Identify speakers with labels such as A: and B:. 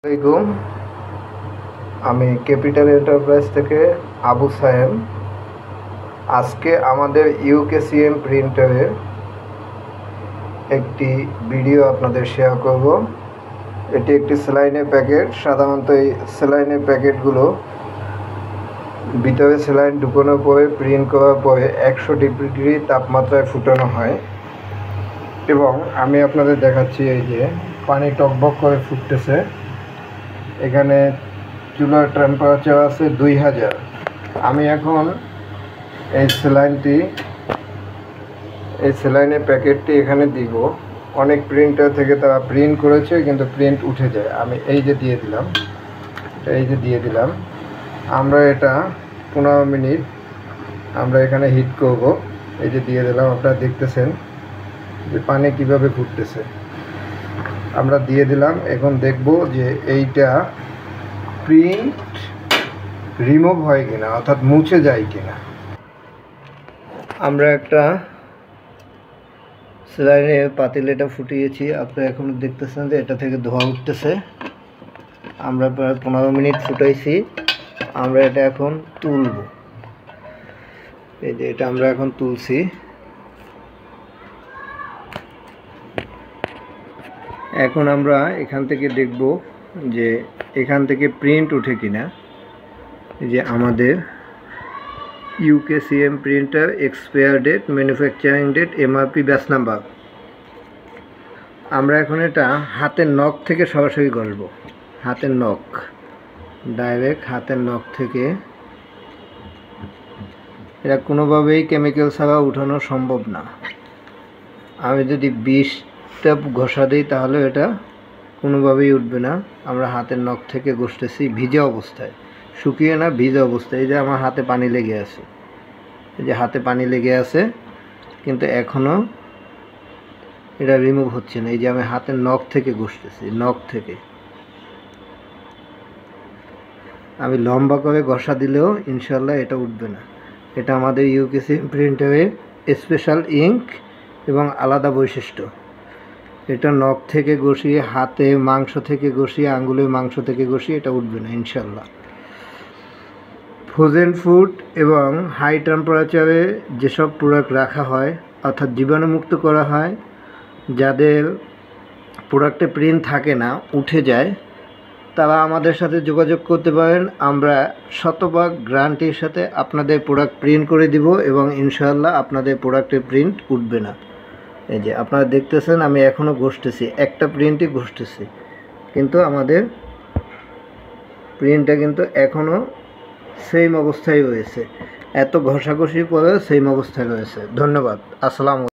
A: আসসালামাইকুম। আমি capital enterprise থেকে আবু সাহেব। আজকে আমাদের ইউকেসিএম প্রিন্টারের একটি ভিডিও আপনাদের শেয়ার করব। এটি একটি স্যালাইনের প্যাকেট। সাধারণত এই স্যালাইনের প্যাকেটগুলো ভিতরে স্যালাইন ঢুকানোর পরে প্রিন্ট করার পরে 100 ডিগ্রি তাপমাত্রায় ফুটানো হয় এবং আমি আপনাদের দেখাচ্ছি এই যে পানি টকবক করে ফুটতেছে। এখানে চুলার টেম্পারেচার আছে 2000। আমি এখন এই স্যালাইনের প্যাকেটটি এখানে দিব। অনেক প্রিন্টার থেকে তারা প্রিন্ট করেছে কিন্তু প্রিন্ট উঠে যায়। আমি এই যে দিয়ে দিলাম। আমরা এটা 15 মিনিট আমরা এখানে হিট করব। এই যে দিয়ে দিলাম, আপনারা দেখতেছেন যে পানি কিভাবে ফুটতেছে। আমরা দিয়ে দিলাম। এখন দেখব যে এইটা প্রিন্ট রিমুভ হয় কিনা, অর্থাৎ মুছে যায় কিনা। আমরা একটা স্যালাইনের পাতিল এটা ফুটিয়েছি। আপনারা এখন দেখতেছেন যে এটা থেকে ধোঁয়া উঠতেছে। আমরা প্রায় 15 মিনিট ফুটাইছি। আমরা এটা এখন তুলব। এই যে এটা আমরা এখন তুলছি। এখন আমরা এখান থেকে দেখব যে এখান থেকে প্রিন্ট উঠে কিনা। এই যে আমাদের UKCM printer, expire date, manufacturing date, MRP, batch number. আমরা এখন এটা হাতের নখ থেকে সরাসরি গলব। হাতের নখ, ডাইরেক্ট হাতের নখ থেকে। এটা কোনোভাবেই কেমিক্যাল ছাড়া উঠানো সম্ভব না। আমি যদি 20টা ঘষা দিই তাহলে এটা কোনোভাবেই উঠবে না। আমরা হাতের নখ থেকে ঘষতেছি ভিজা অবস্থায়, শুকিয়ে না, ভিজা অবস্থায়। এই যে আমার হাতে পানি লেগে আছে, এই যে হাতে পানি লেগে আছে, কিন্তু এখনও এটা রিমুভ হচ্ছে না। এই যে আমি হাতের নখ থেকে ঘষতেছি, নখ থেকে। আমি লম্বা করে ঘষা দিলেও ইনশাল্লাহ এটা উঠবে না। এটা আমাদের ইউকেসিএম প্রিন্টারের স্পেশাল ইঙ্ক এবং আলাদা বৈশিষ্ট্য। এটা নখ থেকে ঘষিয়ে, হাতে মাংস থেকে ঘষিয়ে, আঙ্গুলের মাংস থেকে ঘষিয়ে এটা উঠবে না ইনশাল্লাহ। ফ্রোজেন ফুড এবং হাই টেম্পারেচারে যেসব প্রোডাক্ট রাখা হয়, অর্থাৎ জীবাণুমুক্ত করা হয়, যাদের প্রোডাক্টে প্রিন্ট থাকে না, উঠে যায়, তারা আমাদের সাথে যোগাযোগ করতে পারেন। আমরা শতভাগ গ্যারান্টির সাথে আপনাদের প্রোডাক্ট প্রিন্ট করে দিব এবং ইনশাআল্লাহ আপনাদের প্রোডাক্টের প্রিন্ট উঠবে না। এই যে আপনারা দেখতেছেন আমি এখনও ঘষতেছি, একটা প্রিন্টই ঘষতেছি, কিন্তু আমাদের প্রিন্টটা কিন্তু এখনও সেম অবস্থায় রয়েছে। এত ঘষাঘষির পরেও সেম অবস্থায় রয়েছে। ধন্যবাদ। আসসালামু আলাইকুম।